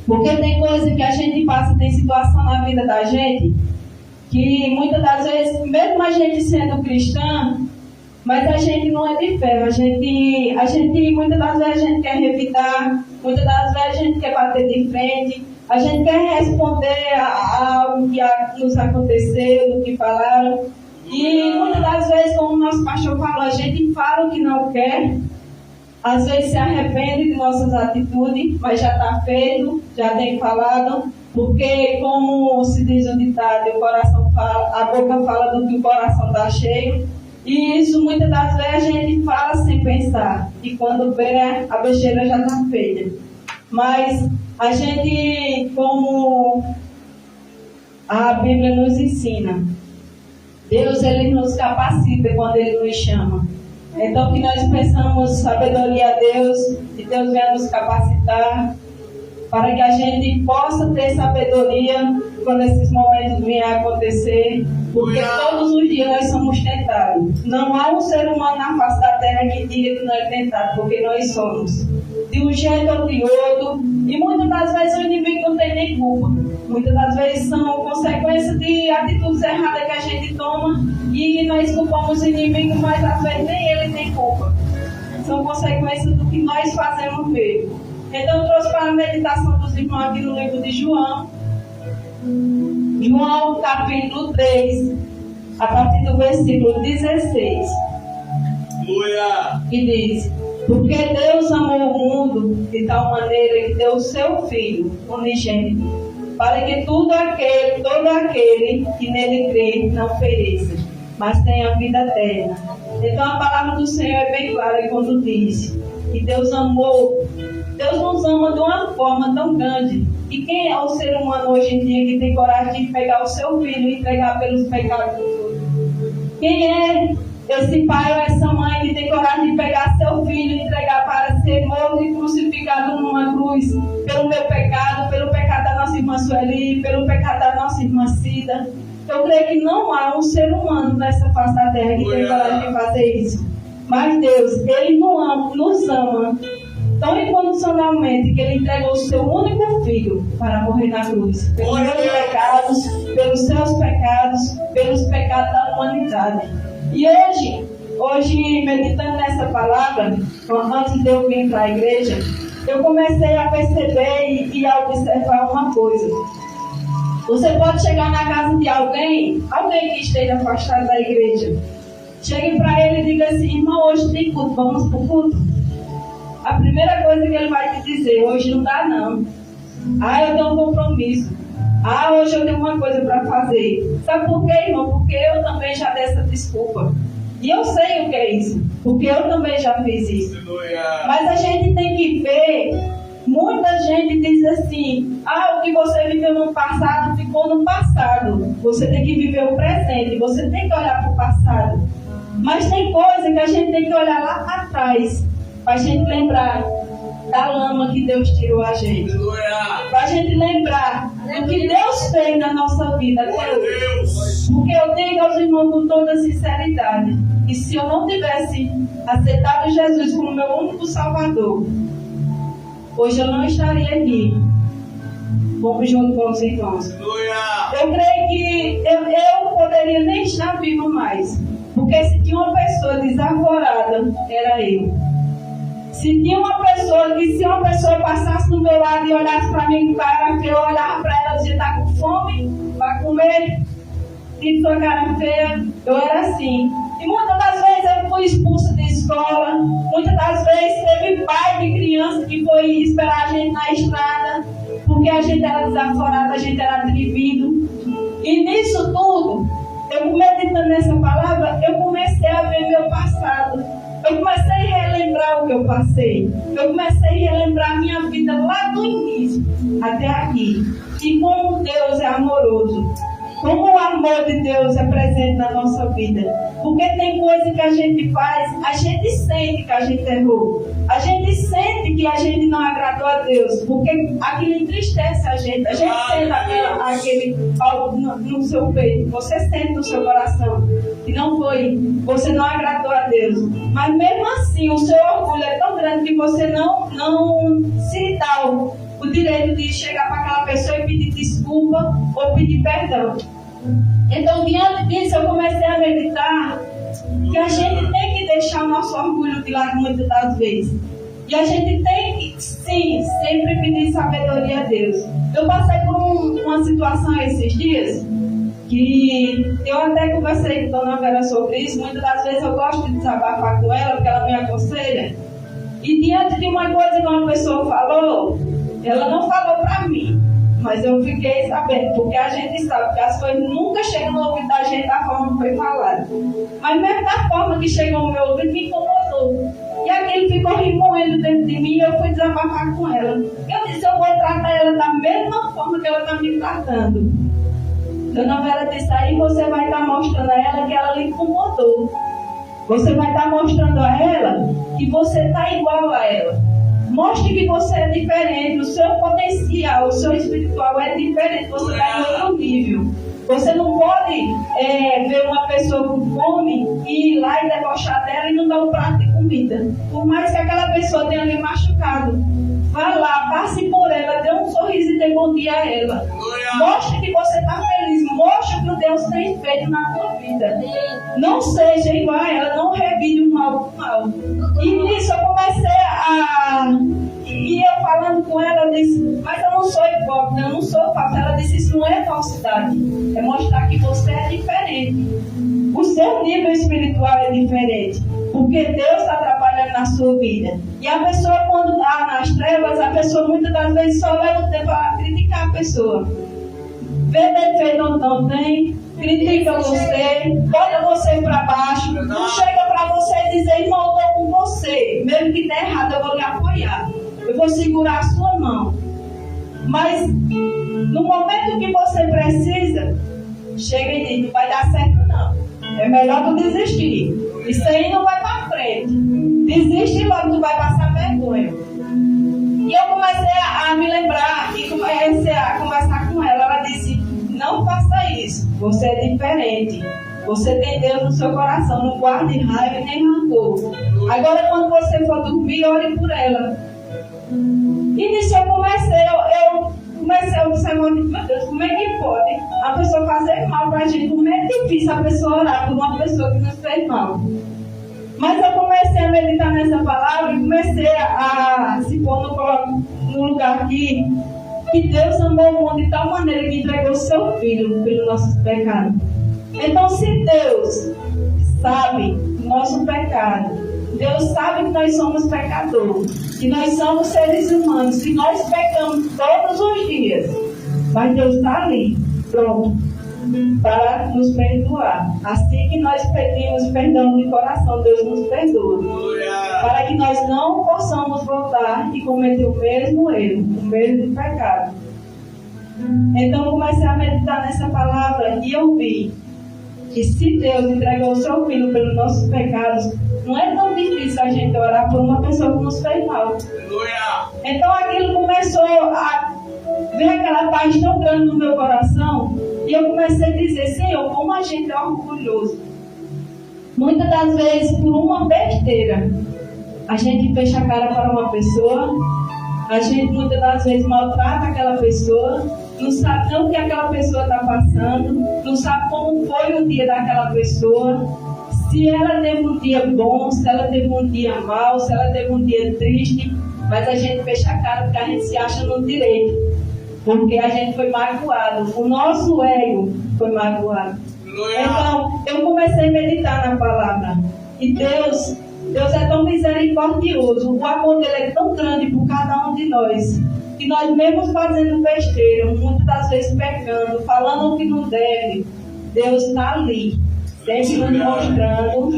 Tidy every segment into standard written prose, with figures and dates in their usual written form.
Porque tem coisa que a gente passa, tem situação na vida da gente, que muitas das vezes, mesmo a gente sendo cristã, mas a gente não é de fé, muitas das vezes a gente quer revidar, muitas das vezes a gente quer bater de frente, a gente quer responder a algo que nos aconteceu, do que falaram, e muitas das vezes, como o nosso pastor falou, a gente fala o que não quer, às vezes se arrepende de nossas atitudes, mas já está feito, já tem falado, porque como se diz o ditado, o coração fala, a boca fala do que o coração está cheio, e isso muitas das vezes a gente fala sem pensar, e quando vê a besteira já está feita. Mas a gente, como a Bíblia nos ensina, Deus ele nos capacita quando Ele nos chama. Então que nós peçamos sabedoria a Deus, e Deus venha nos capacitar, para que a gente possa ter sabedoria quando esses momentos venham a acontecer, porque todos os dias nós somos tentados. Não há um ser humano na face da terra que diga que não é tentado, porque nós somos. De um jeito ou de outro, e muitas das vezes o inimigo não tem nem culpa. Muitas das vezes são consequências de atitudes erradas que a gente toma, e nós culpamos o inimigo, mas às vezes nem ele tem culpa. São consequências do que nós fazemos mesmo. Então eu trouxe para a meditação dos irmãos aqui no livro de João, capítulo 3, a partir do versículo 16. Que diz: porque Deus amou o mundo de tal maneira que deu o seu Filho unigênito, para que todo aquele que nele crê não pereça, mas tenha vida eterna. Então a palavra do Senhor é bem clara quando diz que Deus nos ama de uma forma tão grande. E quem é o ser humano hoje em dia que tem coragem de pegar o seu filho e entregar pelos pecados dos outros? Quem é esse pai ou essa mãe que tem coragem de pegar seu filho e entregar para ser morto e crucificado numa cruz pelo meu pecado, pelo pecado da nossa irmã Sueli, pelo pecado da nossa irmã Cida? Eu creio que não há um ser humano nessa face da terra que tem coragem de fazer isso. Mas Deus, Ele nos ama tão incondicionalmente que Ele entregou o seu único filho para morrer na cruz. Pelos meus pecados, pelos seus pecados, pelos pecados da humanidade. E hoje, meditando nessa palavra, antes de eu vir para a igreja, eu comecei a perceber e a observar uma coisa. Você pode chegar na casa de alguém que esteja afastado da igreja. Chegue para ele e diga assim: irmão, hoje tem culto, vamos para o culto? A primeira coisa que ele vai te dizer: hoje não dá não. Eu tenho um compromisso. Ah, hoje eu tenho uma coisa para fazer. Sabe por quê, irmão? Porque eu também já dei essa desculpa. E eu sei o que é isso, porque eu também já fiz isso. Mas a gente tem que ver, muita gente diz assim, o que você viveu no passado ficou no passado. Você tem que viver o presente, você tem que olhar para o passado. Mas tem coisa que a gente tem que olhar lá atrás, para a gente lembrar da lama que Deus tirou a gente. Para a gente lembrar do que Deus fez na nossa vida até hoje. Porque eu digo aos irmãos com toda sinceridade, que se eu não tivesse aceitado Jesus como meu único Salvador, hoje eu não estaria aqui, junto com os irmãos. Eu creio que eu poderia nem estar vivo mais, porque se tinha uma pessoa desaforada, era eu. Se tinha uma pessoa que, se uma pessoa passasse do meu lado e olhasse para mim com cara feia, eu olhava para ela e dizia, está com fome para comer? E sua cara feia, eu era assim. E muitas das vezes eu fui expulsa de escola, muitas das vezes teve pai de criança que foi esperar a gente na estrada, porque a gente era desaforado, a gente era atrevido. E nisso tudo, eu meditando nessa palavra, eu comecei a ver meu passado. Eu comecei a relembrar o que eu passei. Eu comecei a relembrar a minha vida lá do início até aqui. E como Deus é amoroso. Como o amor de Deus é presente na nossa vida. Porque tem coisa que a gente faz, a gente sente que a gente errou. A gente sente que a gente não agradou a Deus. Porque aquilo entristece a gente. A gente sente aquele algo no seu peito. Você sente no seu coração. E não foi. Você não agradou a Deus. Mas mesmo assim, o seu orgulho é tão grande que você não se dá o direito de chegar para aquela pessoa e pedir desculpa ou pedir perdão. Então, diante disso, eu comecei a meditar que a gente tem que deixar o nosso orgulho de lado muitas das vezes. E a gente tem que, sim, sempre pedir sabedoria a Deus. Eu passei por uma situação esses dias que eu até conversei com a Dona Vera sobre isso. Muitas das vezes eu gosto de desabafar com ela, porque ela me aconselha. E diante de uma coisa que uma pessoa falou, ela não falou para mim, mas eu fiquei sabendo, porque a gente sabe que as coisas nunca chegam no ouvido da gente da forma que foi falada. Mas mesmo da forma que chegou no meu ouvido, me incomodou. E aquilo ficou remoendo dentro de mim e eu fui desabafar com ela. Eu disse, eu vou tratar ela da mesma forma que ela está me tratando. Dona Vera disse, aí você vai estar mostrando a ela que ela lhe incomodou. Você vai estar mostrando a ela que você está igual a ela. Mostre que você é diferente, o seu potencial, o seu espiritual é diferente, você está em outro nível. Você não pode ver uma pessoa com fome e ir lá e debochar dela e não dar um prato de comida. Por mais que aquela pessoa tenha lhe machucado, vá lá, passe por ela, dê um sorriso e dê bom dia a ela. Mostre que você está feliz, mostre o que Deus tem feito na tua vida. Não seja igual a ela, não revide o mal com o mal. E nisso eu comecei e eu falando com ela, disse, mas eu não sou hipócrita, eu não sou falsa. Ela disse, isso não é falsidade, é mostrar que você é diferente. O seu nível espiritual é diferente, porque Deus está trabalhando na sua vida. E a pessoa, quando está nas trevas, a pessoa muitas das vezes só leva o tempo para criticar a pessoa. Vê defeito ou não tem, critica você, bota você para baixo, não chega para você e dizer, irmão, eu estou com você. Mesmo que der errado, eu vou lhe apoiar. Eu vou segurar a sua mão. Mas, no momento que você precisa, chega e diz, não vai dar certo não. É melhor tu desistir. Isso aí não vai para frente. Desiste e logo tu vai passar vergonha. E eu comecei a me lembrar e comecei a conversar com ela. Ela disse, não faça isso. Você é diferente. Você tem Deus no seu coração. Não guarde raiva nem rancor. Agora quando você for dormir, ore por ela. E nisso eu comecei a observar, meu Deus, como é que pode a pessoa fazer mal pra gente? Como é difícil a pessoa orar por uma pessoa que nos fez mal. Mas eu comecei a meditar nessa palavra e comecei a se pôr no lugar aqui, que Deus amou o mundo de tal maneira que entregou o seu Filho pelos nossos pecados. Então, se Deus sabe o nosso pecado, Deus sabe que nós somos pecadores, que nós somos seres humanos, que nós pecamos todos os dias. Mas Deus está ali, pronto, para nos perdoar. Assim que nós pedimos perdão de coração, Deus nos perdoa. Para que nós não possamos voltar e cometer o mesmo erro, o mesmo pecado. Então comecei a meditar nessa palavra e eu vi que se Deus entregou o seu Filho pelos nossos pecados, não é tão difícil a gente orar por uma pessoa que nos fez mal. Então aquilo começou a ver aquela paz tão grande no meu coração, e eu comecei a dizer: Senhor, como a gente é orgulhoso. Muitas das vezes, por uma besteira, a gente fecha a cara para uma pessoa, a gente muitas das vezes maltrata aquela pessoa, não sabe não o que aquela pessoa está passando, não sabe como foi o dia daquela pessoa, se ela teve um dia bom, se ela teve um dia mau, se ela teve um dia triste, mas a gente fecha a cara porque a gente se acha no direito, porque a gente foi magoado, o nosso ego foi magoado. Então, eu comecei a meditar na palavra, e Deus é tão misericordioso, o amor dele é tão grande por cada um de nós, que nós mesmos fazendo besteira, muitas das vezes pecando, falando o que não deve, Deus está ali, sempre nos mostrando,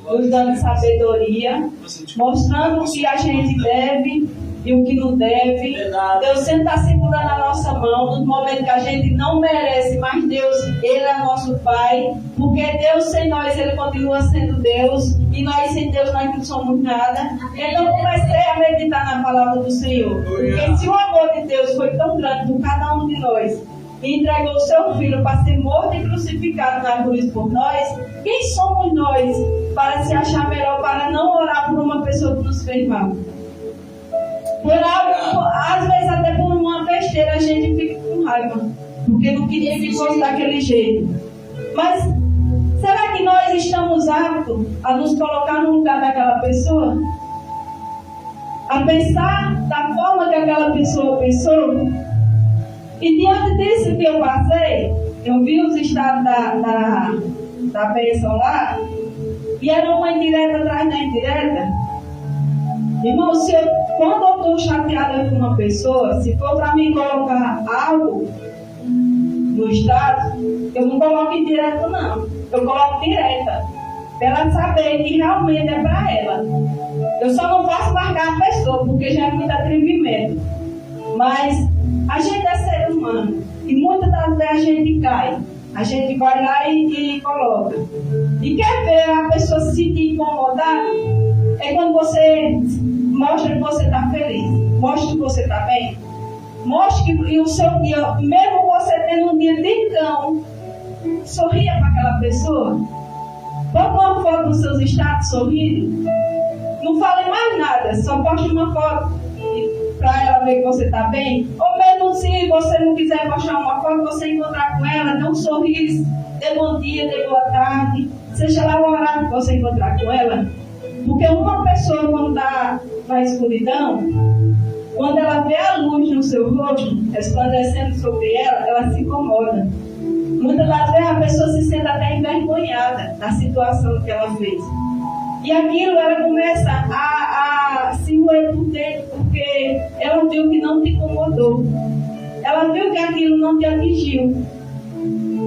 nos dando sabedoria, mostrando o que a gente deve e o que não deve. Deus sempre está segurando a nossa mão nos momentos que a gente não merece, mas Deus, Ele é nosso Pai, porque Deus sem nós, Ele continua sendo Deus, e nós sem Deus nós não somos nada. Então comecei a meditar na palavra do Senhor, porque se o amor de Deus foi tão grande por cada um de nós, e entregou o seu Filho para ser morto e crucificado na cruz por nós, quem somos nós para se achar melhor, para não orar por uma pessoa que nos fez mal? Por algo, às vezes até por uma besteira a gente fica com raiva, porque não queria que fosse daquele jeito. Mas será que nós estamos aptos a nos colocar no lugar daquela pessoa? A pensar da forma que aquela pessoa pensou? E diante disso que eu passei, eu vi os estados da bênção lá, e era uma indireta atrás da indireta. Irmão, quando eu estou chateada com uma pessoa, se for para mim colocar algo no estado, eu não coloco indireta não, eu coloco direta, para ela saber que realmente é para ela. Eu só não posso marcar a pessoa, porque já é muito atrevimento. Mas a gente é ser humano, e muitas das vezes a gente cai. A gente vai lá e coloca. E quer ver a pessoa se sentir incomodada? É quando você mostra que você está feliz, mostra que você está bem, mostra que o seu dia, mesmo você tendo um dia de cão, sorria para aquela pessoa. Bota uma foto nos seus status sorrindo. Não fale mais nada, só poste uma foto para ela ver que você está bem. Ou mesmo se você não quiser postar uma foto, você encontrar com ela, dê um sorriso, dê bom dia, dê boa tarde, seja lá o horário que você encontrar com ela. Porque uma pessoa, quando está na escuridão, quando ela vê a luz no seu rosto, resplandecendo sobre ela, ela se incomoda. Muitas das vezes a pessoa se sente até envergonhada da situação que ela fez. E aquilo, ela começa a se moer por dentro, porque ela viu que não te incomodou. Ela viu que aquilo não te atingiu.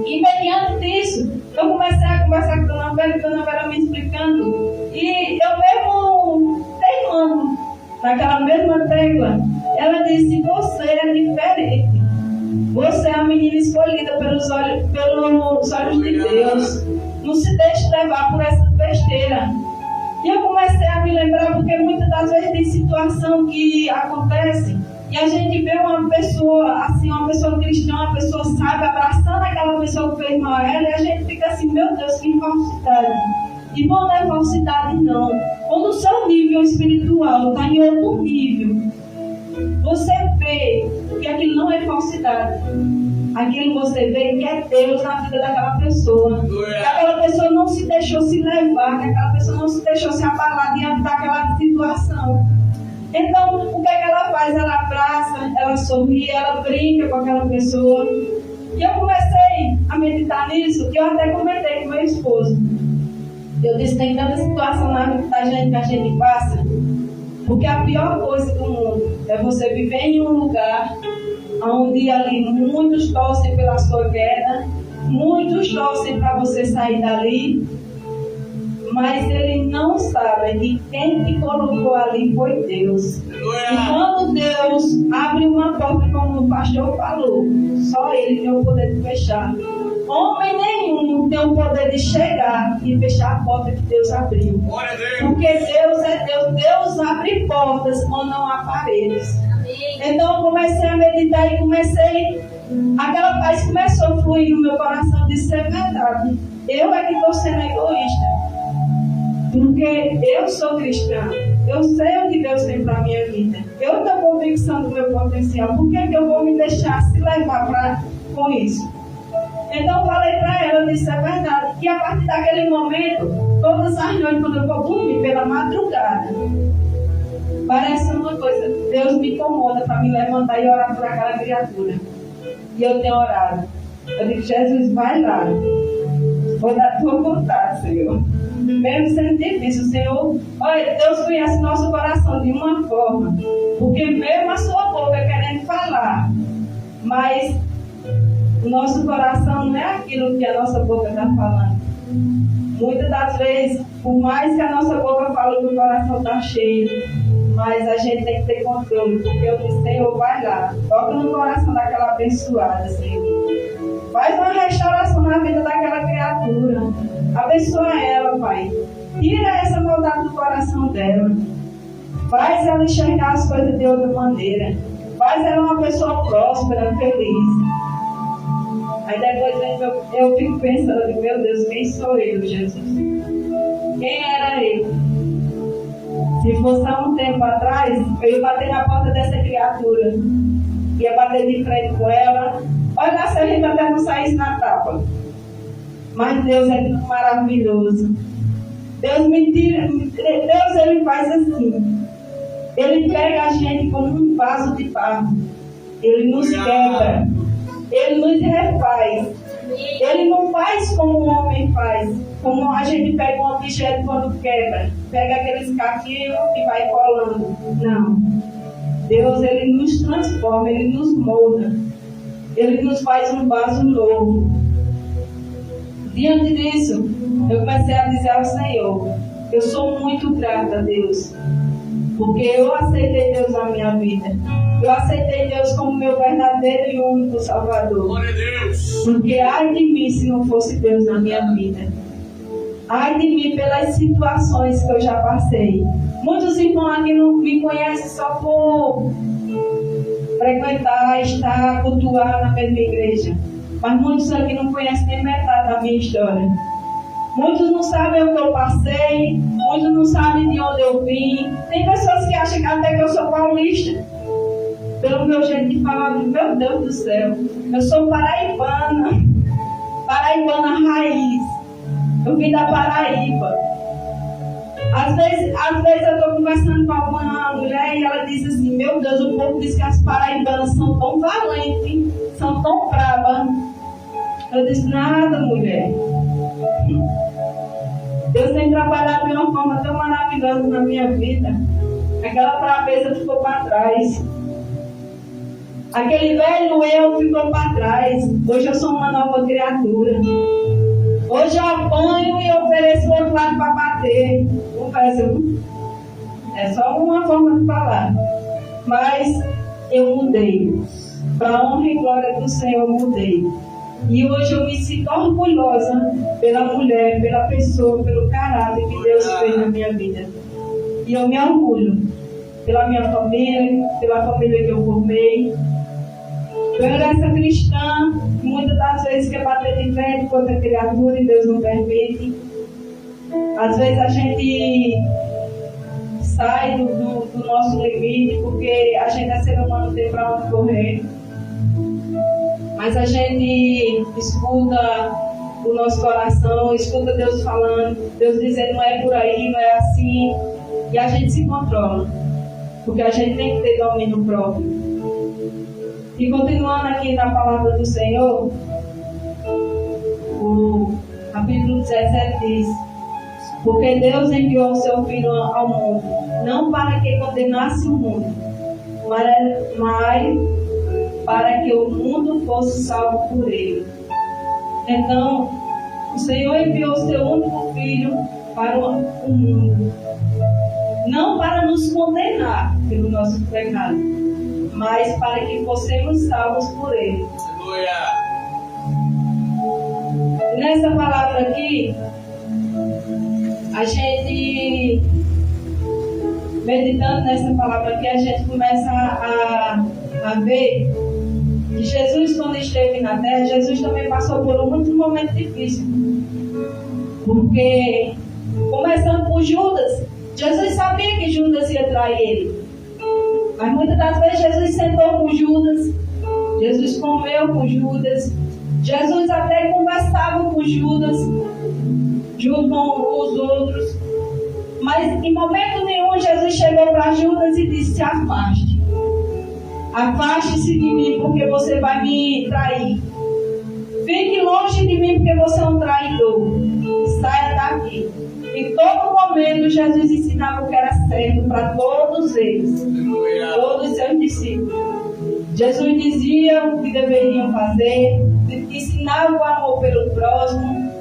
E mediante isso, eu comecei a conversar com a Dona Vera me explicando. E eu mesmo teimando naquela mesma tecla, ela disse: você é diferente. Você é a menina escolhida pelos olhos de Deus. Não se deixe levar por essas besteiras. E eu comecei a me lembrar, porque muitas das vezes tem situação que acontece e a gente vê uma pessoa assim, uma pessoa cristã, uma pessoa sábia, abraçando aquela pessoa que fez mal a ela, e a gente fica assim: meu Deus, que falsidade. E não é falsidade não. Quando o seu nível espiritual está em outro nível, você vê que aquilo não é falsidade. Aquilo você vê que é Deus na vida daquela pessoa. Que aquela pessoa não se deixou se levar, que aquela pessoa não se deixou se abalar diante daquela situação. Então, o que é que ela faz? Ela abraça, ela sorri, ela brinca com aquela pessoa. E eu comecei a meditar nisso, que eu até comentei com meu esposo. Eu disse: tem tanta situação na vida da gente que a gente passa, porque a pior coisa do mundo é você viver em um lugar onde ali muitos torcem pela sua queda, muitos torcem para você sair dali, mas ele não sabe que quem te colocou ali foi Deus. E quando Deus abre uma porta, como o pastor falou, só Ele tem o poder de fechar. Homem nenhum tem o poder de chegar e fechar a porta que Deus abriu. Porque Deus é Deus. Deus abre portas onde não há paredes. Então eu comecei a meditar e aquela paz começou a fluir no meu coração de ser verdade. Eu é que estou sendo egoísta. Porque eu sou cristã. Eu sei o que Deus tem para a minha vida. Eu tenho convicção do meu potencial. Por que eu vou me deixar se levar com isso? Então eu falei para ela, eu disse, é verdade. E a partir daquele momento, todas as noites, quando eu vou dormir pela madrugada, parece uma coisa, Deus me incomoda para me levantar e orar por aquela criatura. E eu tenho orado. Eu digo, Jesus, vai lá. Vou dar a tua vontade, Senhor. Mesmo sendo difícil, Senhor, olha, Deus conhece nosso coração de uma forma. Porque mesmo a sua boca querendo falar, mas o nosso coração não é aquilo que a nossa boca está falando. Muitas das vezes, por mais que a nossa boca fale que o coração está cheio, mas a gente tem que ter controle, porque eu disse, Senhor, vai lá, toca no coração daquela abençoada, Senhor. Faz uma restauração na vida daquela criatura. Abençoa ela, Pai. Tira essa maldade do coração dela. Faz ela enxergar as coisas de outra maneira. Faz ela uma pessoa próspera, feliz. Aí depois eu fico pensando, meu Deus, quem sou eu, Jesus? Quem era eu? Se fosse há um tempo atrás, eu ia bater na porta dessa criatura. Ia bater de frente com ela. Olha se a gente até não saísse na tapa. Mas Deus é maravilhoso. Deus ele faz assim. Ele pega a gente como um vaso de barro. Ele nos quebra. Ele nos refaz. Ele não faz como o homem faz. Como a gente pega um objeto quando quebra. Pega aqueles caquinhos e vai colando. Não. Deus, ele nos transforma, ele nos molda. Ele nos faz um vaso novo. Diante disso, eu comecei a dizer ao Senhor, eu sou muito grata a Deus, porque eu aceitei Deus na minha vida. Eu aceitei Deus como meu verdadeiro e único Salvador. Glória a Deus. Porque ai de mim se não fosse Deus na minha vida. Ai de mim pelas situações que eu já passei. Muitos irmãos aqui não me conhecem só por frequentar, estar, cultuar na mesma igreja. Mas muitos aqui não conhecem nem metade da minha história. Muitos não sabem o que eu passei, muitos não sabem de onde eu vim. Tem pessoas que acham que até que eu sou paulista. Pelo meu jeito de falar, meu Deus do céu, eu sou paraibana. Paraibana raiz. Eu vim da Paraíba. Às vezes eu estou conversando com alguma mulher e ela diz assim, meu Deus, o povo diz que as paraibanas são tão valentes, são tão bravas. Eu disse, nada, mulher. Deus tem trabalhado de uma forma tão maravilhosa na minha vida. Aquela braveza ficou para trás. Aquele velho eu ficou para trás. Hoje eu sou uma nova criatura. Hoje eu apanho e ofereço o outro lado para bater. É só uma forma de falar. Mas eu mudei. Para a honra e glória do Senhor, eu mudei. E hoje eu me sinto orgulhosa pela mulher, pela pessoa, pelo caráter que Deus fez na minha vida. E eu me orgulho pela minha família, pela família que eu formei. Eu era essa cristã, que muitas das vezes quer bater de frente com outra criatura e Deus não permite. Às vezes a gente sai do nosso limite, porque a gente é ser humano, não tem para onde correr. Mas a gente escuta o nosso coração, escuta Deus falando, Deus dizendo não é por aí, não é assim. E a gente se controla, porque a gente tem que ter domínio próprio. E continuando aqui na palavra do Senhor, o capítulo 17 diz, porque Deus enviou o seu Filho ao mundo, não para que condenasse o mundo, mas para que o mundo fosse salvo por ele. Então, o Senhor enviou o seu único Filho para o mundo, não para nos condenar pelo nosso pecado, mas para que fossemos salvos por ele. Aleluia! Nessa palavra aqui, a gente, meditando nessa palavra aqui, a gente começa a ver que Jesus, quando esteve na terra, Jesus também passou por muitos momentos difíceis. Porque, começando por Judas, Jesus sabia que Judas ia trair ele. Mas muitas das vezes Jesus sentou com Judas, Jesus comeu com Judas, Jesus até conversava com Judas, junto com os outros. Mas em momento nenhum Jesus chegou para Judas e disse: se afaste. Afaste-se de mim, porque você vai me trair. Fique longe de mim, porque você é um traidor. Saia daqui. Em todo momento, Jesus ensinava o que era certo para todos eles, todos os seus discípulos. Jesus dizia o que deveriam fazer, ensinava o amor pelo próximo,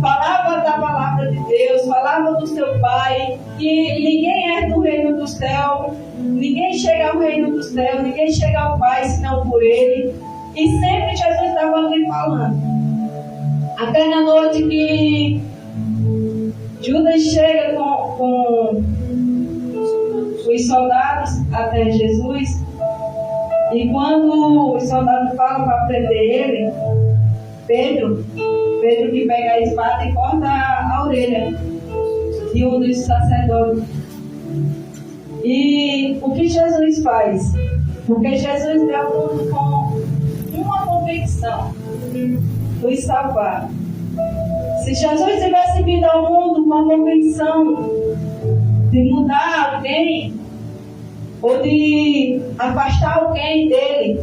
falava da palavra de Deus, falava do seu Pai, que ninguém é do reino do céu, ninguém chega ao reino do céu, ninguém chega ao Pai senão por Ele. E sempre Jesus estava ali falando. Até na noite que Judas chega com os soldados até Jesus, e quando os soldados falam para prender ele, Pedro que pega a espada e corta a orelha de um dos sacerdotes. E o que Jesus faz? Porque Jesus deu tudo com uma convicção: nos salvar. Se Jesus tivesse vindo ao mundo com a convicção de mudar alguém, ou de afastar alguém dele,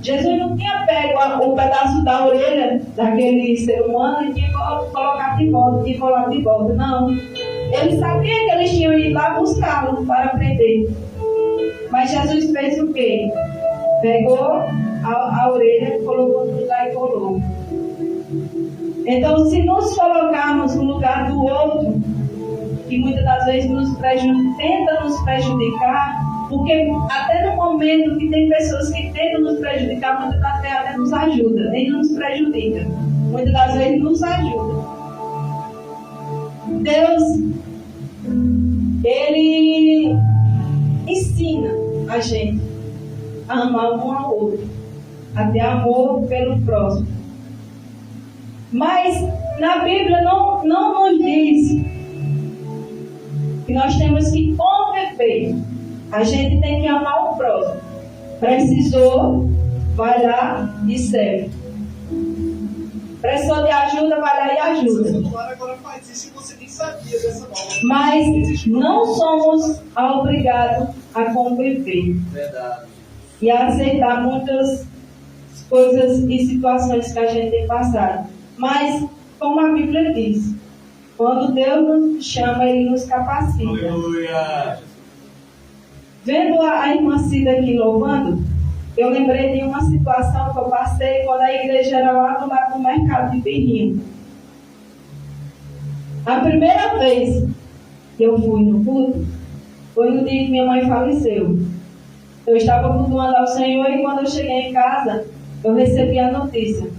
Jesus não tinha pego o pedaço da orelha daquele ser humano e tinha colocado de volta, tinha colocado de volta. Não. Ele sabia que eles tinham ido lá buscá-lo para prender. Mas Jesus fez o quê? Pegou a orelha, colocou tudo lá e colou. Então, se nos colocarmos no lugar do outro, que muitas das vezes tenta nos prejudicar, porque até no momento que tem pessoas que tentam nos prejudicar, muitas das vezes até nos ajuda, nem nos prejudica, muitas das vezes nos ajuda. Deus, Ele ensina a gente a amar um ao outro, a ter amor pelo próximo. Mas na Bíblia não nos diz que nós temos que conviver. A gente tem que amar o próximo. Precisou, vai lá e serve. Precisou de ajuda, vai lá e ajuda. Mas não somos obrigados a conviver. Verdade. E a aceitar muitas coisas e situações que a gente tem passado. Mas, como a Bíblia diz, quando Deus nos chama, Ele nos capacita. Aleluia. Vendo a irmã Cida aqui louvando, eu lembrei de uma situação que eu passei quando a igreja era lá do lado do mercado de Berrinho. A primeira vez que eu fui no culto foi no dia que minha mãe faleceu. Eu estava cultuando ao Senhor e quando eu cheguei em casa, eu recebi a notícia.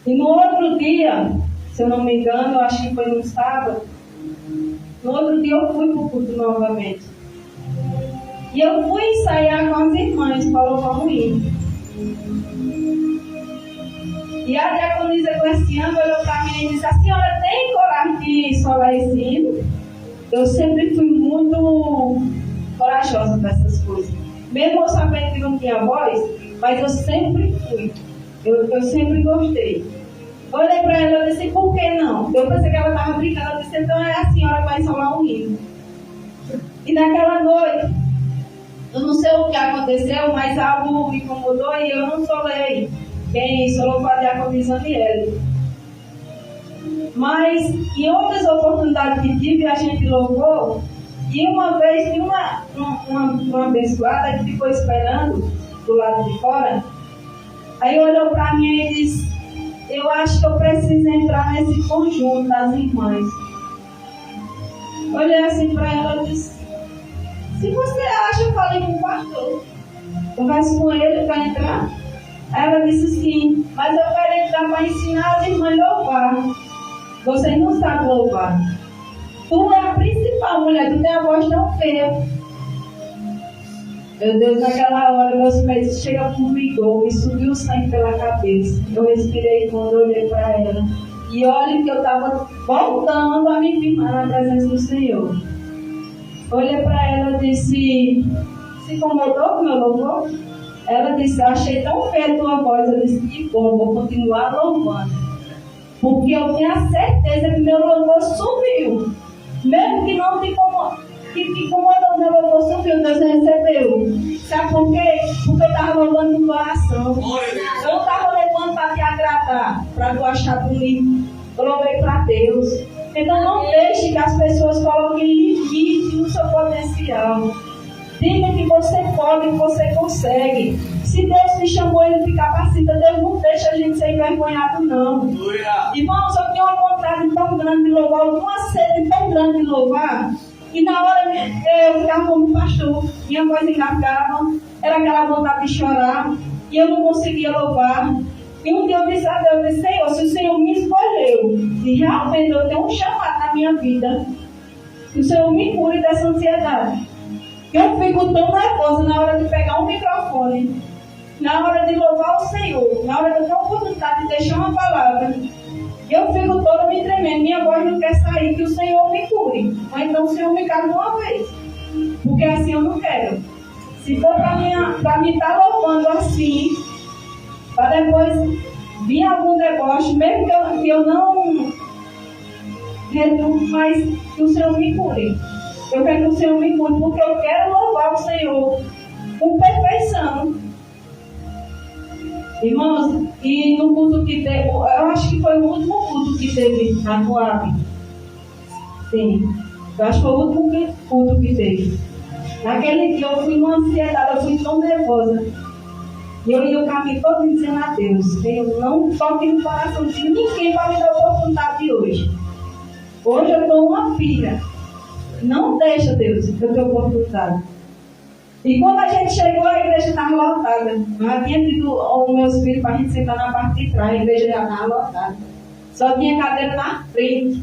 E no outro dia, se eu não me engano, eu acho que foi no sábado, no outro dia eu fui para o culto novamente. E eu fui ensaiar com as irmãs para louvar o hino. E a diaconisa Cleciana olhou para mim e disse: a senhora tem coragem de solar esse hino? Eu sempre fui muito corajosa para essas coisas. Mesmo eu sabendo que não tinha voz, mas eu sempre fui. Eu sempre gostei. Eu olhei para ela e disse: por que não? Eu pensei que ela estava brincando. Eu disse: então é a senhora que vai solar um hino. E naquela noite, eu não sei o que aconteceu, mas algo me incomodou e eu não solei. Quem solou foi a diaconisa Aniele. Mas em outras oportunidades que tive, a gente louvou. E uma vez tinha uma abençoada que ficou esperando do lado de fora. Aí olhou para mim e disse: eu acho que eu preciso entrar nesse conjunto das irmãs. Olhei assim para ela e disse: se você acha, eu falei com o pastor. Converse com ele para entrar. Aí ela disse: sim, mas eu quero entrar para ensinar as irmãs a louvar. Você não sabe louvar. Tu é a principal mulher, tu tem a voz tão feia. Meu Deus, naquela hora meus pés chegam com vigor e subiu o sangue pela cabeça. Eu respirei quando olhei para ela. E olha que eu estava voltando a me firmar na presença do Senhor. Olhei para ela e disse: se incomodou com o meu louvor? Ela disse: achei tão feia a tua voz. Eu disse: que bom, vou continuar louvando. Porque eu tenho a certeza que meu louvor subiu. Mesmo que não te incomodou, o meu louvor subiu, Deus recebeu. Sabe por quê? Porque eu estava louvando no coração. Eu não estava louvando para te agradar, para tu achar bonito. Eu louvei para Deus. Então não deixe que as pessoas coloquem limite no seu potencial. Diga que você pode, que você consegue. Se Deus te chamou, Ele te capacita. Deus não deixa a gente ser envergonhado, não. Irmãos, eu tenho uma vontade tão grande de louvar, uma sede tão grande de louvar, e na hora eu ficava como um pastor, minha voz engasgava, era aquela vontade de chorar, e eu não conseguia louvar. E um dia eu disse a Deus: Senhor, se o Senhor me escolheu, e realmente eu tenho um chamado na minha vida, que o Senhor me cure dessa ansiedade. Eu fico tão nervosa na hora de pegar um microfone, na hora de louvar o Senhor, na hora de eu ter a oportunidade de deixar uma palavra. Eu fico toda me tremendo, minha voz não quer sair, que o Senhor me cure. Ou então o Senhor me cale uma vez, porque assim eu não quero. Se for para mim estar louvando assim, para depois vir algum deboche, mesmo que eu não reduzo, mas que o Senhor me cure. Eu quero que o Senhor me cure, porque eu quero louvar o Senhor com perfeição. Irmãos, e no culto que teve, eu acho que foi o último culto que teve na Coab. Sim, eu acho que foi o último culto que teve. Naquele dia eu fui numa ansiedade, eu fui tão nervosa. E eu ia o caminho todo dizendo a Deus: eu não toque no coração de ninguém para me dar a oportunidade de hoje. Hoje eu estou uma filha. Não deixa, Deus, eu ter oportunidade. E quando a gente chegou, a igreja estava lotada. Já tinha tido os meus filhos para a gente sentar na parte de trás, a igreja já estava lotada. Só tinha cadeira na frente.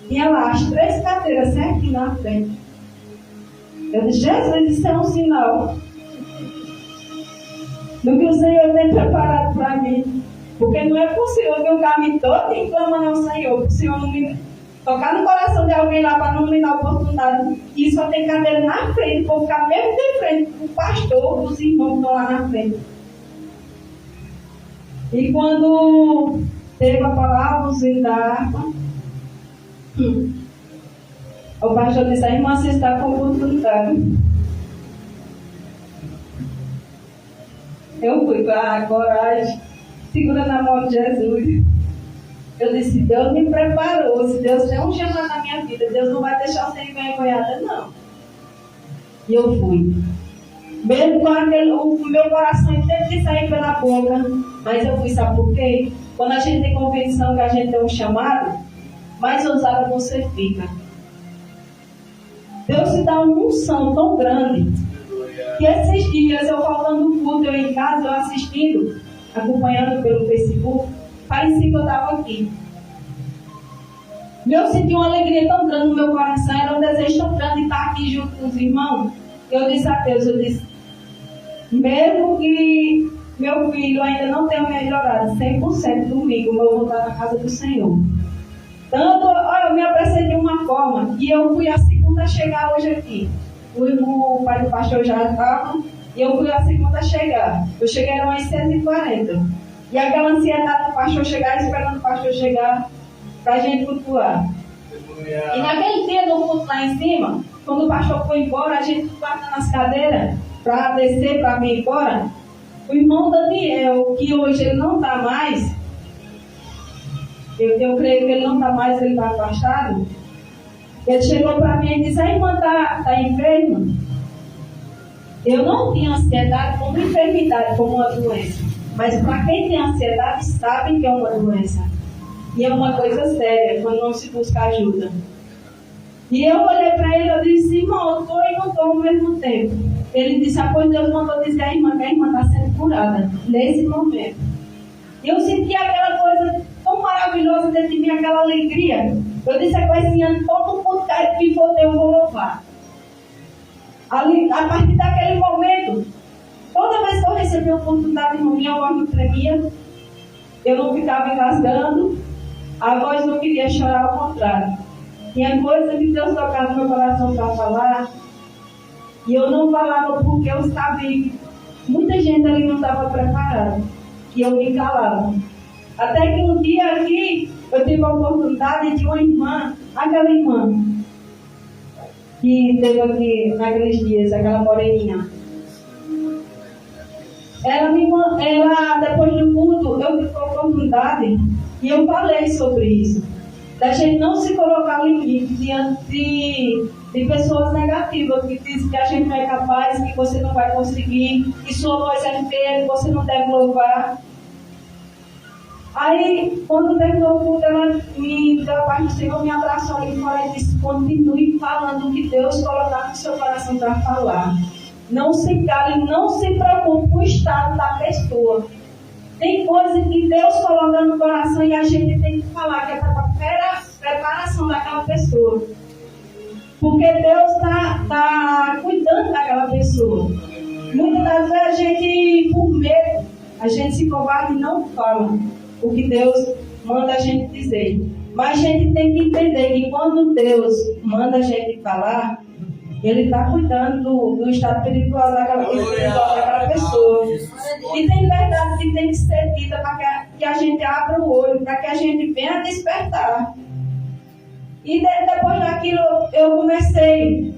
Tinha lá as 3 cadeiras certinho na frente. Eu disse: Jesus, isso é um sinal do que o Senhor tem preparado para mim. Porque não é possível que eu caminhe todo e clamando ao Senhor, para o Senhor não me tocar no coração de alguém lá para não me dar oportunidade. E só tem cadeira na frente, para ficar mesmo de frente com o pastor, os irmãos que estão lá na frente. E quando teve a palavra, os da harpa, o pastor disse: a irmã, você está com oportunidade. Eu fui com a coragem, segura na mão de Jesus. Eu disse: Deus me preparou. Se Deus tem um chamado na minha vida, Deus não vai deixar eu ser envergonhada, não. E eu fui. Mesmo com o meu coração teve que sair pela boca, mas eu fui. Sabe por quê? Quando a gente tem convicção que a gente tem um chamado, mais ousada você fica. Deus te dá uma unção tão grande, que esses dias eu falando no culto, eu em casa, eu assistindo, acompanhando pelo Facebook, parecia que eu estava aqui. Eu senti uma alegria tão grande no meu coração, era um desejo tão grande de estar aqui junto com os irmãos. Eu disse a Deus, mesmo que meu filho ainda não tenha melhorado 100% domingo, eu vou voltar na casa do Senhor. Tanto, eu me apressei de uma forma, e eu fui a segunda a chegar hoje aqui. O pai do pastor já estava, e eu fui a segunda a chegar. Eu cheguei às 6h40. E aquela ansiedade do pastor chegar, esperando o pastor chegar, para a gente cultuar. E naquele dia do culto lá em cima, quando o pastor foi embora, a gente guardando as cadeiras para descer, para vir embora. O irmão Daniel, que hoje ele não está mais, eu creio que ele não está mais, ele está afastado. Ele chegou para mim e disse: a irmã está enferma. Eu não tinha ansiedade como enfermidade, como uma doença. Mas para quem tem ansiedade, sabe que é uma doença. E é uma coisa séria, quando não se busca ajuda. E eu olhei para ele e disse, irmão, eu estou e não estou ao mesmo tempo. Ele disse, pois Deus mandou dizer à irmã que a irmã está sendo curada, nesse momento. E eu senti aquela coisa tão maravilhosa dentro de mim, aquela alegria. Eu disse, com esse ano, todo mundo que for ter, eu vou louvar. Ali, a partir daquele momento, toda vez que eu recebi a oportunidade de minha voz não tremia, eu não ficava engasgando, a voz não queria chorar, ao contrário. Tinha coisa que Deus tocava no meu coração para falar, e eu não falava porque eu sabia que muita gente ali não estava preparada, e eu me calava. Até que um dia aqui, eu tive a oportunidade de uma irmã, aquela irmã, que teve aqui naqueles dias, aquela moreninha. Ela, depois do culto, eu tive a oportunidade e eu falei sobre isso. Da gente não se colocar limite diante de pessoas negativas que dizem que a gente não é capaz, que você não vai conseguir, que sua voz é feia, que você não deve louvar. Aí, quando terminou o culto, ela me deu a parte do Senhor, me abraçou ali fora e disse, continue falando o que Deus colocar no seu coração para falar. Não se cale, não se preocupe com o estado da pessoa. Tem coisa que Deus coloca no coração e a gente tem que falar, que é para a preparação daquela pessoa. Porque Deus está cuidando daquela pessoa. Muitas das vezes a gente, por medo, a gente se covarde e não fala o que Deus manda a gente dizer. Mas a gente tem que entender que quando Deus manda a gente falar, Ele está cuidando do estado espiritual daquela pessoa. E tem verdade que tem que ser dita para que a gente abra o olho, para que a gente venha despertar. E depois daquilo eu comecei,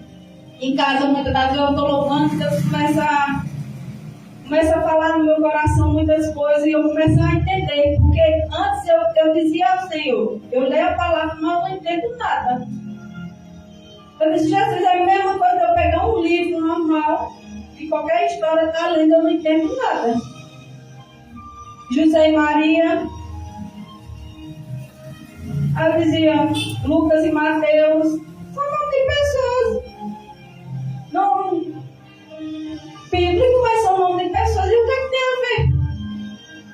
em casa muitas das vezes eu estou louvando, Deus começa a falar no meu coração muitas coisas e eu começo a entender. Porque antes eu dizia ao Senhor, eu leio a palavra, mas eu não entendo nada. Eu disse, Jesus, é a mesma coisa que eu pegar um livro normal e qualquer história está lendo, eu não entendo nada. José e Maria, eu dizia, Lucas e Mateus, são nome de pessoas. Não, bíblico, mas são nome de pessoas. E o que tem a ver?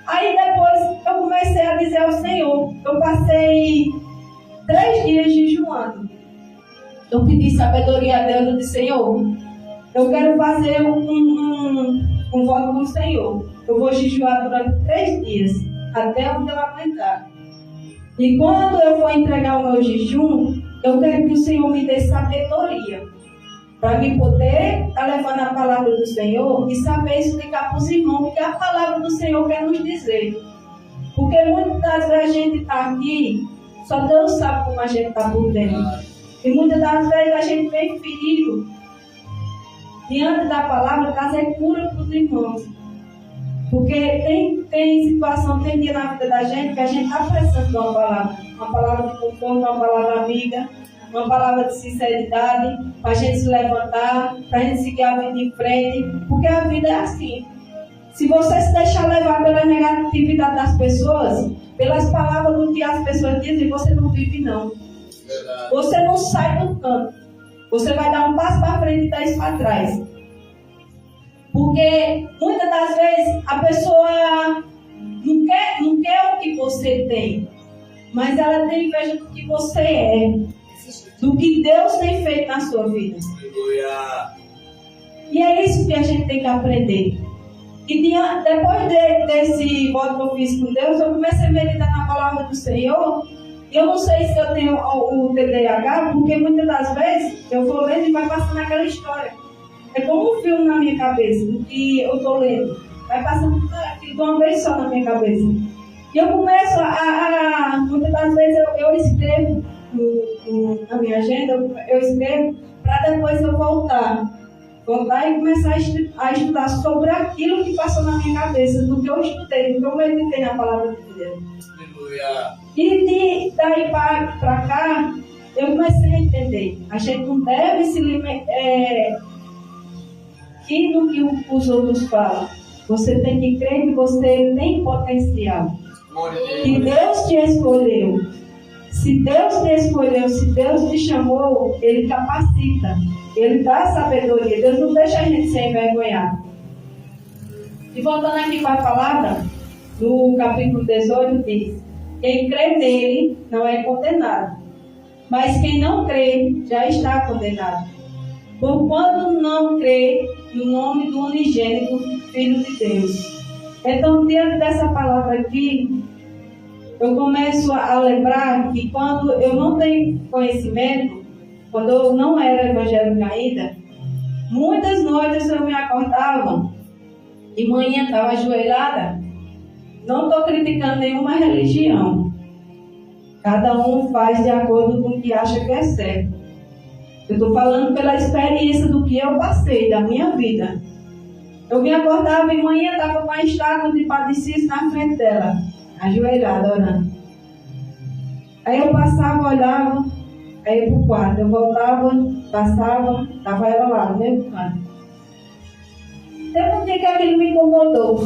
Aí depois eu comecei a dizer ao Senhor, eu passei 3 dias jejuando. Eu pedi sabedoria a Deus, eu disse, Senhor, eu quero fazer um voto com o Senhor. Eu vou jejuar durante 3 dias, até onde eu aguentar. E quando eu for entregar o meu jejum, eu quero que o Senhor me dê sabedoria, para mim poder estar levando a palavra do Senhor e saber explicar para os irmãos o que a palavra do Senhor quer nos dizer. Porque muitas das vezes a gente está aqui, só Deus sabe como a gente está por dentro. E muitas das vezes a gente vem ferido diante da palavra, trazer cura para os irmãos. Porque tem situação, tem dia na vida da gente que a gente está precisando de uma palavra de conforto, uma palavra amiga, uma palavra de sinceridade, para a gente se levantar, para a gente seguir a vida em frente, porque a vida é assim. Se você se deixar levar pela negatividade das pessoas, pelas palavras do que as pessoas dizem, você não vive não. Verdade. Você não sai do canto. Você vai dar um passo para frente e 10 para trás. Porque muitas das vezes a pessoa não quer o que você tem, mas ela tem inveja do que você é, do que Deus tem feito na sua vida. E é isso que a gente tem que aprender. E depois desse voto que eu fiz com Deus, eu comecei a meditar na palavra do Senhor. Eu não sei se eu tenho o TDAH, porque muitas das vezes eu vou lendo e vai passando aquela história. É como um filme na minha cabeça, do que eu estou lendo. Vai passando de uma vez só na minha cabeça. E eu começo muitas das vezes eu escrevo na minha agenda, eu escrevo para depois eu voltar e começar a estudar sobre aquilo que passou na minha cabeça, do que eu estudei, do que eu meditei na palavra de Deus. E daí para cá, eu comecei a entender. A gente não deve e no que os outros falam. Você tem que crer que você tem potencial. Que Deus te escolheu. Se Deus te escolheu, se Deus te chamou, Ele capacita. Ele dá sabedoria. Deus não deixa a gente se envergonhar. E voltando aqui para a palavra, no capítulo 18 diz: quem crê nele não é condenado, mas quem não crê já está condenado. Porquanto não crê no nome do unigênito Filho de Deus. Então, diante dessa palavra aqui, eu começo a lembrar que quando eu não tenho conhecimento, quando eu não era evangélica ainda, muitas noites eu me acordava, de manhã estava ajoelhada. Não estou criticando nenhuma religião. Cada um faz de acordo com o que acha que é certo. Eu estou falando pela experiência do que eu passei, da minha vida. Eu me acordava de manhã, estava com a estátua de Padre Cícero na frente dela, ajoelhada, orando. Aí eu passava, olhava, aí ia para o quarto. Eu voltava, passava, estava ela lá, no mesmo canto. Teve um dia que aquilo me incomodou.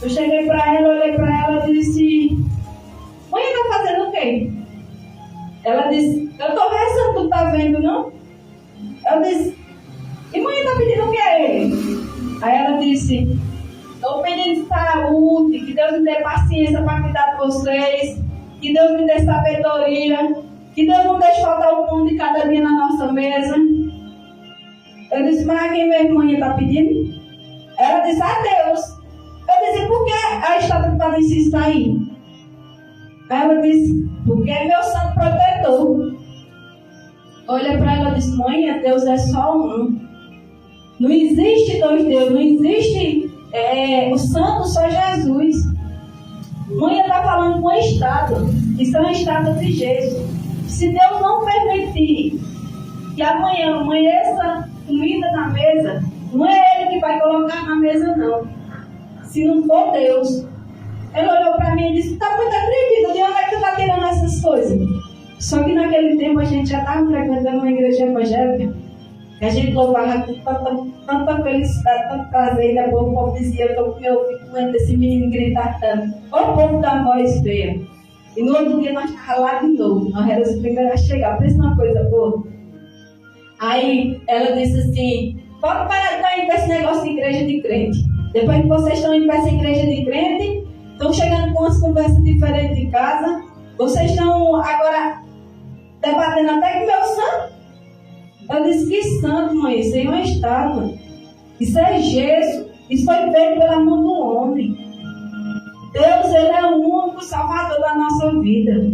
Eu cheguei para ela, olhei para ela e disse: mãe, está fazendo o quê? Ela disse: eu estou rezando, tu está vendo, não? Eu disse: e mãe, está pedindo o que a ele? Aí ela disse: estou pedindo saúde, que Deus me dê paciência para cuidar de vocês, que Deus me dê sabedoria, que Deus não deixe faltar o pão de cada dia na nossa mesa. Eu disse: mas a quem mesmo mãe está pedindo? Ela disse: a Deus. Eu disse: por que a estátua do Padre Cícero está aí? Aí ela disse: porque é meu santo protetor. Olha para ela e disse: mãe, Deus é só um. Não existe dois deuses, não existe o santo, só Jesus. Mãe está falando com a estátua, que são a estátua de Jesus. Se Deus não permitir que amanhã amanheça comida na mesa, não é Ele que vai colocar na mesa, não. Se não for Deus. Ela olhou para mim e disse: está muito atrevida, de onde é que tu está tirando essas coisas? Só que naquele tempo a gente já estava frequentando uma igreja evangélica, que a gente louvava com tanta felicidade, tanto prazer, e depois o povo dizia: eu estou com meu ouvido desse menino gritar tanto. Olha o povo da voz feia. E no outro dia nós estávamos lá de novo, nós éramos os primeiros a chegar. Pensa numa coisa boa. Aí ela disse assim: pode parar de estar indo para esse negócio de igreja de crente. Depois que vocês estão indo para essa igreja de crente, estão chegando com umas conversas diferentes de casa, vocês estão agora debatendo até com o meu santo. Eu disse: que santo, mãe? Isso aí é uma estátua. Isso é gesso. Isso foi feito pela mão do homem. Deus, Ele é o único salvador da nossa vida.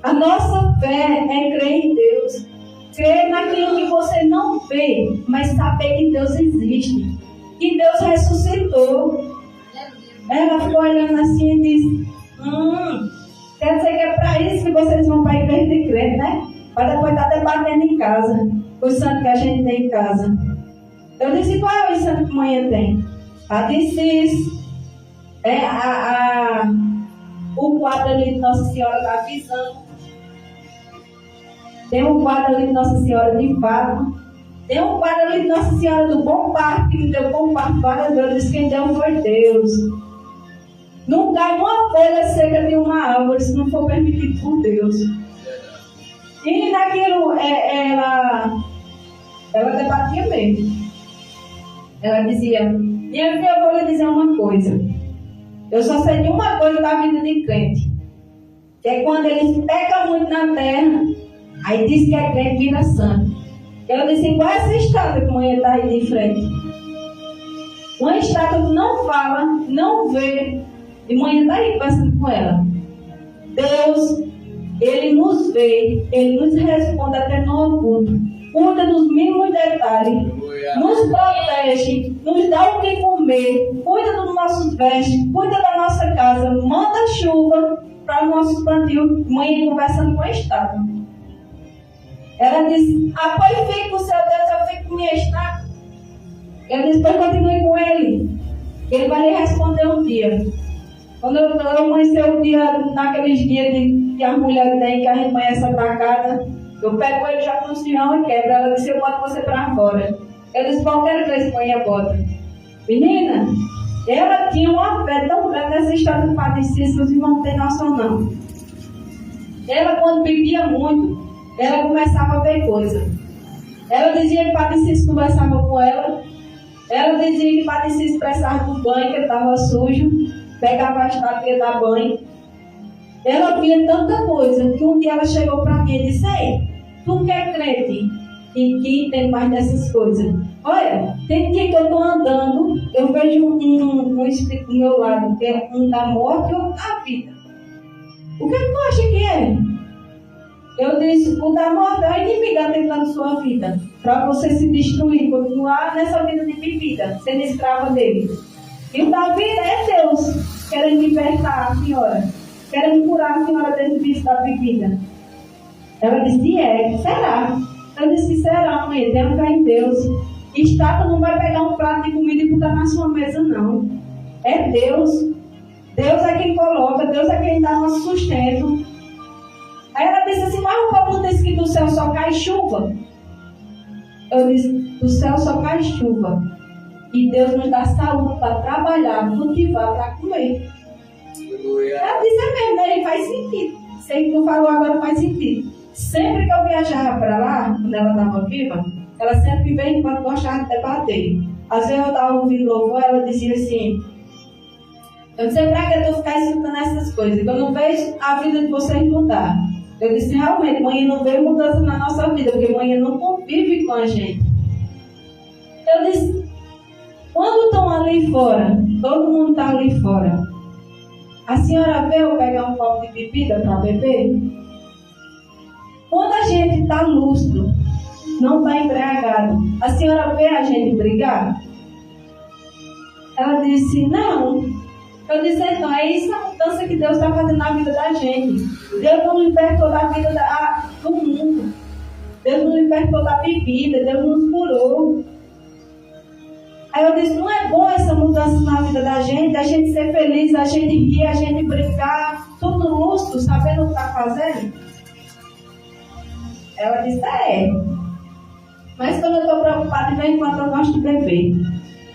A nossa fé é crer em Deus. Crer naquilo que você não vê, mas saber que Deus existe. Que Deus ressuscitou. Ela ficou olhando assim e disse: quer dizer que é para isso que vocês vão para a igreja de crente, né? Para depois estar debatendo em casa, o santo que a gente tem em casa. Eu disse: qual é o santo que amanhã tem? Ela disse: o quadro ali de Nossa Senhora da Visão. Tem um quadro ali de Nossa Senhora de Fátima. Tem um quadro ali de Nossa Senhora do Bom Parto, que me deu bom parto várias vezes. Eu disse: quem deu foi Deus. Não cai uma folha seca de uma árvore se não for permitido por Deus. E naquilo, ela debatia mesmo. Ela dizia: minha filha, eu vou lhe dizer uma coisa. Eu só sei de uma coisa da vida de crente, que é quando eles pecam muito na terra, aí diz que é crente vira santo. Eu disse: igual essa estátua que a mãe está aí de frente. Uma estátua que não fala, não vê, e a mãe está aí conversando com ela. Deus, Ele nos vê, Ele nos responde até no oculto, cuida dos mínimos detalhes, nos protege, nos dá o que comer, cuida dos nossos vestes, cuida da nossa casa, manda chuva para o nosso plantio. Mãe conversando com a estátua. Ela disse: pois fique com o seu Deus, eu fico com minha estátua. Eu disse: pois continue com Ele, Ele vai lhe responder um dia. Quando eu amanheci o dia, naqueles dias que as mulheres têm, que a gente amanhece atacada, eu pego ele já no chão e quebro. Ela disse: eu boto você para fora. Eu disse, qualquer coisa põe a bota. Menina, ela tinha uma fé tão grande nessa história do Padre Cícero, os irmãos não têm noção não. Ela, quando bebia muito, ela começava a ver coisa. Ela dizia que o Padre Cícero conversava com ela. Ela dizia que o Padre Cícero precisava do banho, que ele estava sujo. Pegava a estátua e dar banho. Ela via tanta coisa que um dia ela chegou para mim e disse: ei, tu que é crente e que tem mais dessas coisas? Olha, tem dia que eu estou andando, eu vejo um espírito do meu lado, que é um da morte e outro da vida. O que tu acha que é? Eu disse: o da morte é o inimigo tentando sua vida, para você se destruir, continuar nessa vida de bebida, sendo escrava dele. E o da vida é Deus querendo libertar a senhora, querendo curar a senhora desse vício da bebida. Ela disse: será? Eu disse: será, mãe? Tenha fé em Deus. Estátua não vai pegar um prato de comida e botar na sua mesa, não. É Deus. Deus é quem coloca, Deus é quem dá nosso sustento. Aí ela disse assim: mas o povo disse que do céu só cai chuva. Eu disse: do céu só cai chuva. E Deus nos dá saúde para trabalhar, cultivar, para comer. Ela disse: é mesmo, né? E faz sentido. Sei que tu falou agora, faz sentido. Sempre que eu viajava para lá, quando ela estava viva, ela sempre veio enquanto gostava de debater. Às vezes eu estava ouvindo louvor, ela dizia assim: eu não sei para que tu ficar escutando essas coisas, que eu não vejo a vida de vocês mudar. Eu disse: realmente, mãe não veio mudança na nossa vida, porque mãe não convive com a gente. Eu disse: quando estão ali fora, todo mundo está ali fora, a senhora veio pegar um copo de bebida para beber? Quando a gente está lúcido, não está embriagado, a senhora vê a gente brigar? Ela disse: não. Eu disse: então, é isso a mudança que Deus está fazendo na vida da gente. Deus nos libertou da vida do mundo. Deus nos libertou da bebida, Deus nos curou. Aí eu disse: não é bom essa mudança na vida da gente? A gente ser feliz, a gente rir, a gente brincar, tudo lúcido, sabendo o que está fazendo? Ela disse: é. Mas quando eu estou preocupada, de vez em quando eu gosto de beber,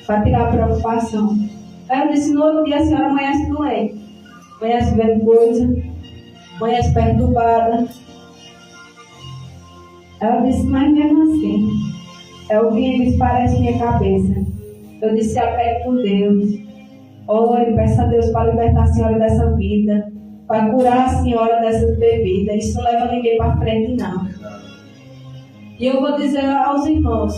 para tirar a preocupação. Aí eu disse: no outro dia a senhora amanhece doente, amanhece vendo coisa, amanhece perturbada. Ela disse: mas mesmo assim, eu vi e disse: parece minha cabeça. Eu disse: apegue com Deus, ore, peça a Deus para libertar a senhora dessa vida, para curar a senhora dessas bebidas. Isso não leva ninguém para frente, não. E eu vou dizer aos irmãos,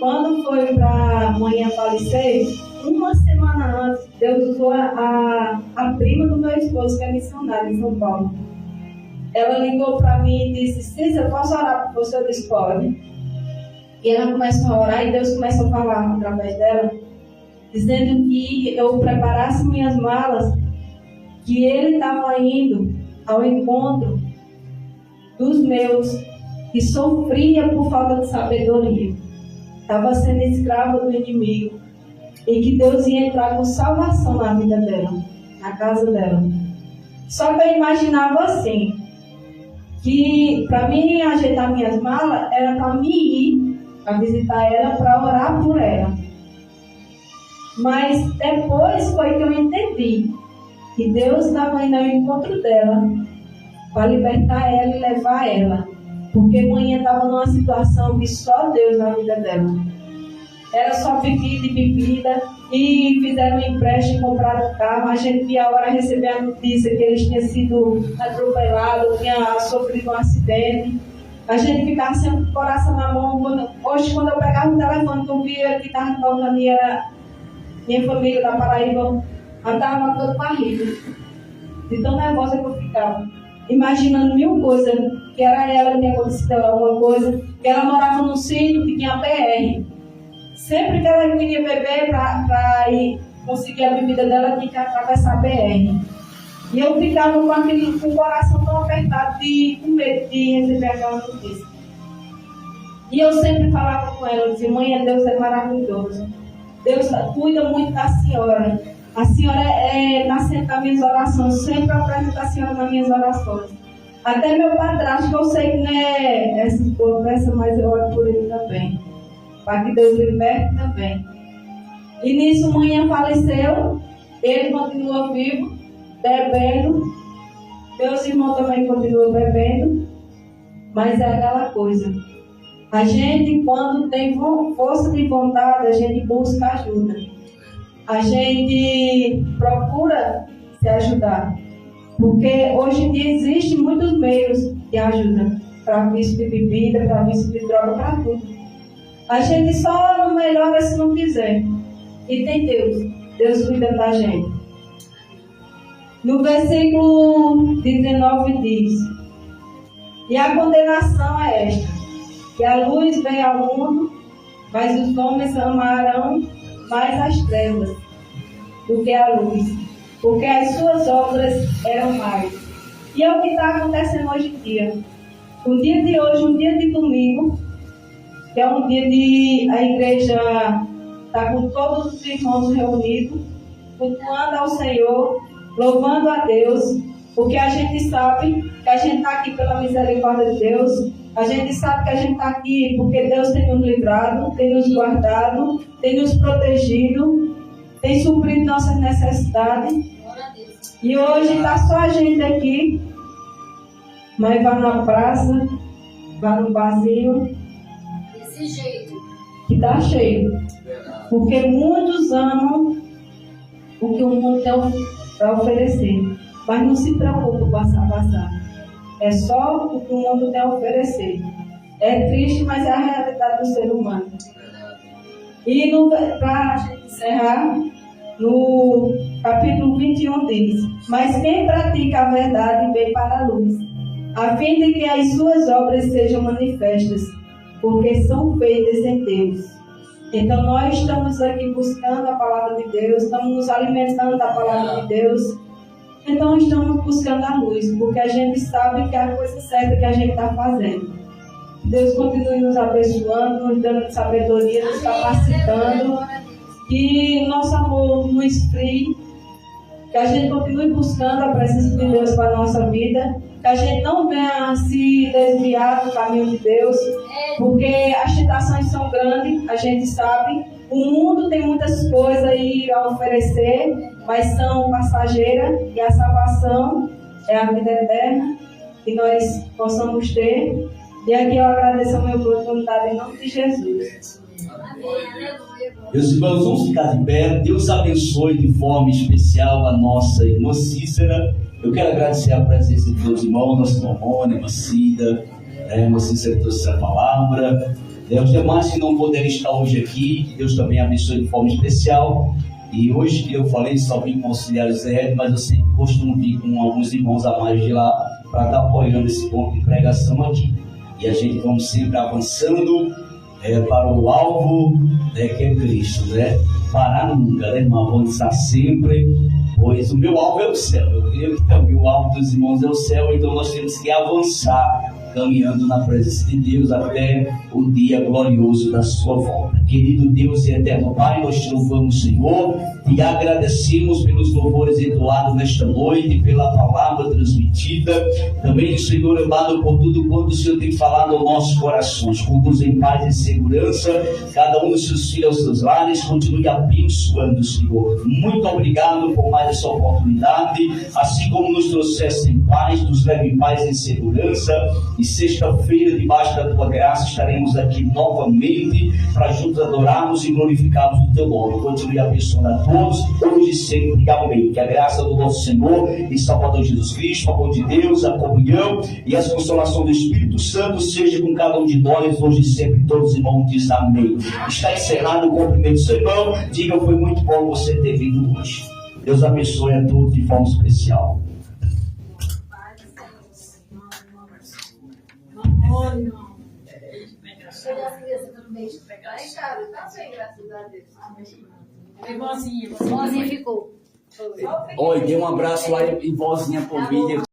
quando foi para a mãe falecer, uma semana antes, Deus usou a prima do meu esposo, que é missionária em São Paulo. Ela ligou para mim e disse: Cícero, eu posso orar por você? Eu disse: pode. E ela começou a orar e Deus começou a falar através dela, dizendo que eu preparasse minhas malas, que ele estava indo ao encontro dos meus, que sofria por falta de sabedoria, estava sendo escrava do inimigo, e que Deus ia entrar com salvação na vida dela, na casa dela. Só que eu imaginava assim, que para mim ajeitar minhas malas era para mim ir a visitar ela, para orar por ela. Mas depois foi que eu entendi que Deus estava indo ao encontro dela para libertar ela e levar ela, porque mãe estava numa situação que só Deus na vida dela. Era só bebida e bebida, e fizeram um empréstimo, compraram um carro. A gente ia agora receber a notícia que eles tinham sido atropelados, tinham sofrido um acidente. A gente ficava sempre com o coração na mão. Hoje, quando eu pegava o telefone, eu via que estava tocando, e era minha família da Paraíba, ela estava matando barriga, de tão nervosa que eu ficava, imaginando mil coisas, que era ela que tinha acontecido alguma coisa, que ela morava num sítio que tinha PR. Sempre que ela queria beber para ir conseguir a bebida dela, tinha que atravessar a BR. E eu ficava com o coração tão apertado, com medo de receber aquela notícia. E eu sempre falava com ela, eu dizia: mãe, Deus é maravilhoso. Deus cuida muito da senhora. A senhora está sempre nas minhas orações, sempre apresenta a senhora nas minhas orações. Até meu padrasto, que eu sei que não é essa conversa, mas eu oro por ele também. para que Deus liberte também. E nisso, manhã faleceu, ele continua vivo, bebendo, meus irmãos também continuam bebendo, mas é aquela coisa. A gente, quando tem força de vontade, a gente busca ajuda. A gente procura se ajudar. Porque hoje em dia existem muitos meios de ajuda. Para vício de bebida, para vício de droga, para tudo. A gente só não melhora se não quiser. E tem Deus. Deus cuida da gente. No versículo 19 diz: e a condenação é esta, que a luz veio ao mundo, mas os homens amaram mais as trevas do que a luz, porque as suas obras eram mais. E é o que está acontecendo hoje em dia. O dia de hoje, um dia de domingo, que é um dia de a igreja está com todos os irmãos reunidos, cultuando ao Senhor, louvando a Deus, porque a gente sabe que a gente está aqui pela misericórdia de Deus, a gente sabe que a gente está aqui porque Deus tem nos livrado, tem nos guardado, tem nos protegido, tem suprido nossas necessidades. E hoje está só a gente aqui, mas vá na praça, vá no barzinho, desse jeito, que está cheio. Porque muitos amam o que o mundo tem para oferecer. Mas não se preocupe com passar. É só o que o mundo tem a oferecer. É triste, mas é a realidade do ser humano. E para a gente encerrar, no capítulo 21 diz: mas quem pratica a verdade vem para a luz, a fim de que as suas obras sejam manifestas, porque são feitas em Deus. Então nós estamos aqui buscando a palavra de Deus, estamos nos alimentando da palavra de Deus. Então estamos buscando a luz, porque a gente sabe que é a coisa certa que a gente está fazendo. Deus continue nos abençoando, nos dando sabedoria, nos capacitando, que o nosso amor não esfrie, que a gente continue buscando a presença de Deus para a nossa vida, que a gente não venha se desviar do caminho de Deus, porque as tentações são grandes, a gente sabe. O mundo tem muitas coisas aí a oferecer, mas são passageiras, e a salvação é a vida eterna que nós possamos ter. E aqui eu agradeço a minha oportunidade em nome de Jesus. Meus irmãos, vamos ficar de pé. Deus abençoe de forma especial a nossa irmã Cícera. Eu quero agradecer a presença de meus irmãos, nossa irmã Mônica, irmã Cida, irmã Cícera trouxe a palavra. Os demais que não puderam estar hoje aqui, que Deus também abençoe de forma especial. E hoje eu falei só vim com o auxiliar Zé, mas eu sempre costumo vir com alguns irmãos a mais de lá para estar apoiando esse ponto de pregação aqui. E a gente vamos sempre avançando para o alvo, que é Cristo, parar nunca, irmão, avançar sempre, pois o meu alvo é o céu. Eu creio que também o alvo dos irmãos é o céu, então nós temos que avançar, caminhando na presença de Deus até o dia glorioso da sua volta. Querido Deus e eterno Pai, nós te louvamos, Senhor, e agradecemos pelos louvores entoados nesta noite, pela palavra transmitida, também, Senhor amado, por tudo quanto o Senhor tem falado aos nossos corações. Conduz em paz e segurança cada um dos seus filhos aos seus lares, continue abençoando, Senhor. Muito obrigado por mais essa oportunidade, assim como nos trouxeste em paz, nos leve em paz e em segurança. E sexta-feira, debaixo da tua graça, estaremos aqui novamente para juntos adorarmos e glorificarmos o teu nome. Continue abençoando a todos, hoje e sempre. Amém. Que a graça do nosso Senhor e Salvador Jesus Cristo, o amor de Deus, a comunhão e a consolação do Espírito Santo seja com cada um de nós, hoje e sempre. Todos os irmãos dizem amém. Está encerrado o cumprimento do seu irmão. Diga, foi muito bom você ter vindo hoje. Deus abençoe a todos de forma especial. Vozinha ficou. Oi, dê um abraço lá em vozinha por vídeo.